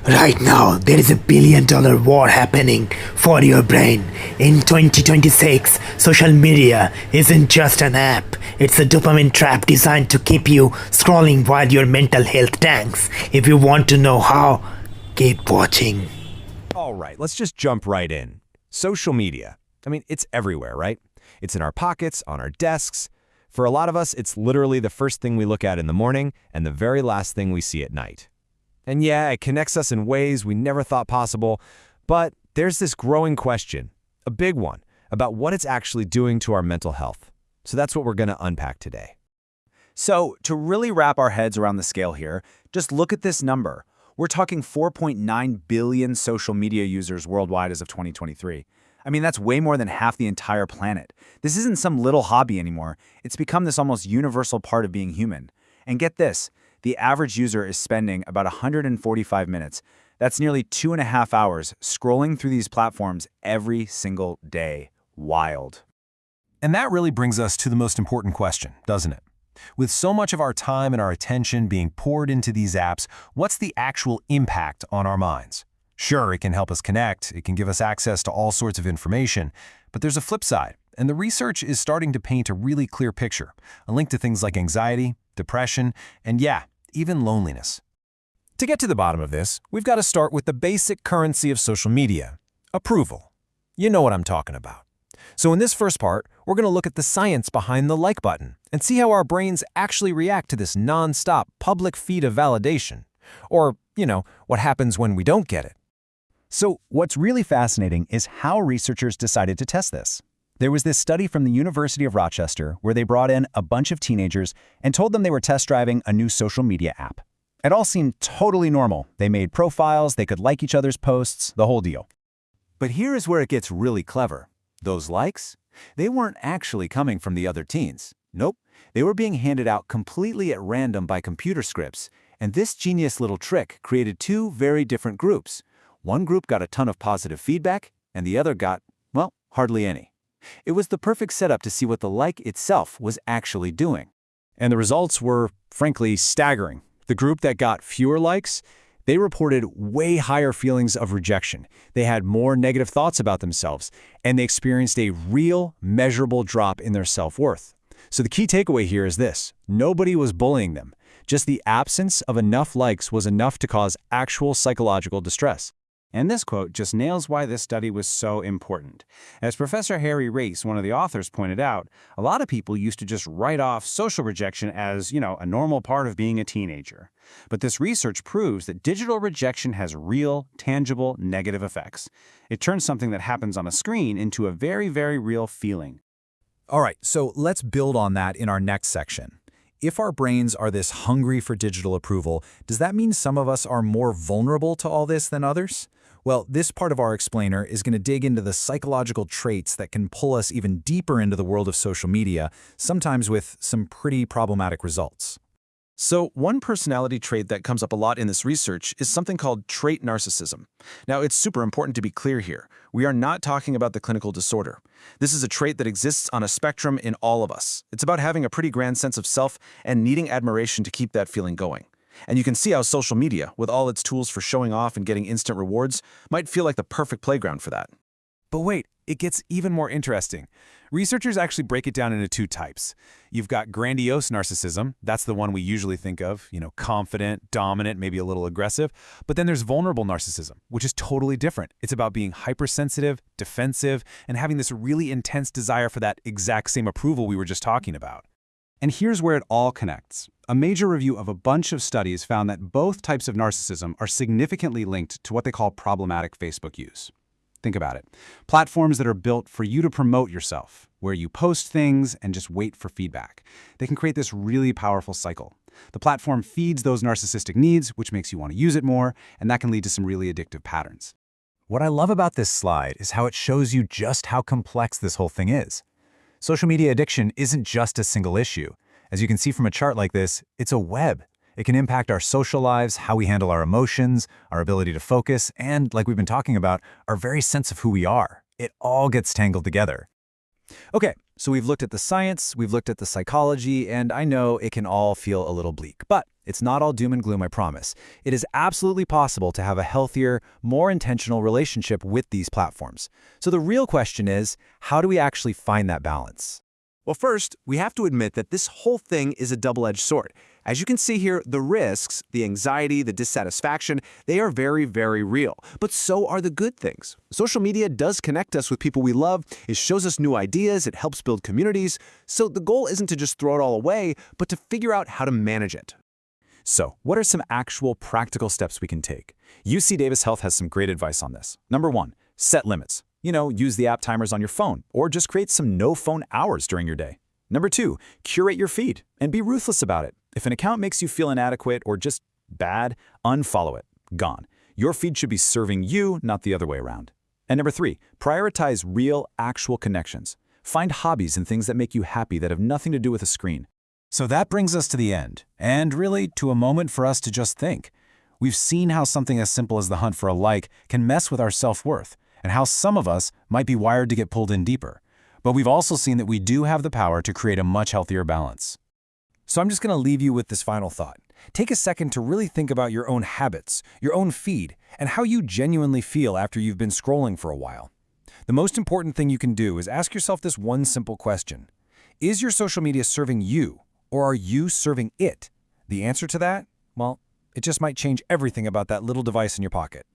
Right now, there is $1 billion war happening for your brain. In 2026, social media isn't just an app, it's a dopamine trap designed to keep you scrolling while your mental health tanks. If you want to know how, keep watching. All right, let's just jump right in. Social media. I mean, it's everywhere, right? It's in our pockets, on our desks. For a lot of us, it's literally the first thing we look at in the morning and the very last thing we see at night. And yeah, it connects us in ways we never thought possible, but there's this growing question, a big one, about what it's actually doing to our mental health. So that's what we're going to unpack today. So, to really wrap our heads around the scale here, just look at this number. We're talking 4.9 billion social media users worldwide as of 2023. I mean, that's way more than half the entire planet. This isn't some little hobby anymore. It's become this almost universal part of being human. And get this, the average user is spending about 145 minutes. That's nearly 2.5 hours scrolling through these platforms every single day. Wild. And that really brings us to the most important question, doesn't it? With so much of our time and our attention being poured into these apps, what's the actual impact on our minds? Sure, it can help us connect, it can give us access to all sorts of information, but there's a flip side, and the research is starting to paint a really clear picture, a link to things like anxiety, depression, and yeah, even loneliness. To get to the bottom of this, we've got to start with the basic currency of social media, approval. You know what I'm talking about. So in this first part, we're going to look at the science behind the like button and see how our brains actually react to this non-stop public feed of validation. Or, what happens when we don't get it. So, what's really fascinating is how researchers decided to test this. There was this study from the University of Rochester where they brought in a bunch of teenagers and told them they were test driving a new social media app. It all seemed totally normal. They made profiles, they could like each other's posts, the whole deal. But here is where it gets really clever. Those likes? They weren't actually coming from the other teens. Nope, they were being handed out completely at random by computer scripts, and this genius little trick created two very different groups. One group got a ton of positive feedback, and the other got, well, hardly any. It was the perfect setup to see what the like itself was actually doing. And the results were, frankly, staggering. The group that got fewer likes, they reported way higher feelings of rejection. They had more negative thoughts about themselves, and they experienced a real, measurable drop in their self-worth. So the key takeaway here is this: nobody was bullying them. Just the absence of enough likes was enough to cause actual psychological distress. And this quote just nails why this study was so important. As Professor Harry Race, one of the authors, pointed out, a lot of people used to just write off social rejection as, a normal part of being a teenager. But this research proves that digital rejection has real, tangible, negative effects. It turns something that happens on a screen into a very, very real feeling. All right, so let's build on that in our next section. If our brains are this hungry for digital approval, does that mean some of us are more vulnerable to all this than others? Well, this part of our explainer is going to dig into the psychological traits that can pull us even deeper into the world of social media, sometimes with some pretty problematic results. So one personality trait that comes up a lot in this research is something called trait narcissism. Now, it's super important to be clear here. We are not talking about the clinical disorder. This is a trait that exists on a spectrum in all of us. It's about having a pretty grand sense of self and needing admiration to keep that feeling going. And you can see how social media, with all its tools for showing off and getting instant rewards, might feel like the perfect playground for that. But wait, it gets even more interesting. Researchers actually break it down into two types. You've got grandiose narcissism. That's the one we usually think of, confident, dominant, maybe a little aggressive. But then there's vulnerable narcissism, which is totally different. It's about being hypersensitive, defensive, and having this really intense desire for that exact same approval we were just talking about. And here's where it all connects. A major review of a bunch of studies found that both types of narcissism are significantly linked to what they call problematic Facebook use. Think about it. Platforms that are built for you to promote yourself, where you post things and just wait for feedback. They can create this really powerful cycle. The platform feeds those narcissistic needs, which makes you want to use it more, and that can lead to some really addictive patterns. What I love about this slide is how it shows you just how complex this whole thing is. Social media addiction isn't just a single issue. As you can see from a chart like this, it's a web. It can impact our social lives, how we handle our emotions, our ability to focus, and, like we've been talking about, our very sense of who we are. It all gets tangled together. Okay, so we've looked at the science, we've looked at the psychology, and I know it can all feel a little bleak. But It's not all doom and gloom, I promise. It is absolutely possible to have a healthier, more intentional relationship with these platforms. So the real question is, how do we actually find that balance? Well, first, we have to admit that this whole thing is a double-edged sword. As you can see here, the risks, the anxiety, the dissatisfaction, they are very, very real. But so are the good things. Social media does connect us with people we love. It shows us new ideas. It helps build communities. So the goal isn't to just throw it all away, but to figure out how to manage it. So, what are some actual practical steps we can take? UC Davis Health has some great advice on this. Number 1, set limits. Use the app timers on your phone, or just create some no-phone hours during your day. Number 2, curate your feed, and be ruthless about it. If an account makes you feel inadequate or just bad, unfollow it. Gone. Your feed should be serving you, not the other way around. And number 3, prioritize real, actual connections. Find hobbies and things that make you happy that have nothing to do with a screen. So that brings us to the end, and really to a moment for us to just think. We've seen how something as simple as the hunt for a like can mess with our self-worth, and how some of us might be wired to get pulled in deeper. But we've also seen that we do have the power to create a much healthier balance. So I'm just going to leave you with this final thought. Take a second to really think about your own habits, your own feed, and how you genuinely feel after you've been scrolling for a while. The most important thing you can do is ask yourself this one simple question. Is your social media serving you, or are you serving it? The answer to that? Well, it just might change everything about that little device in your pocket.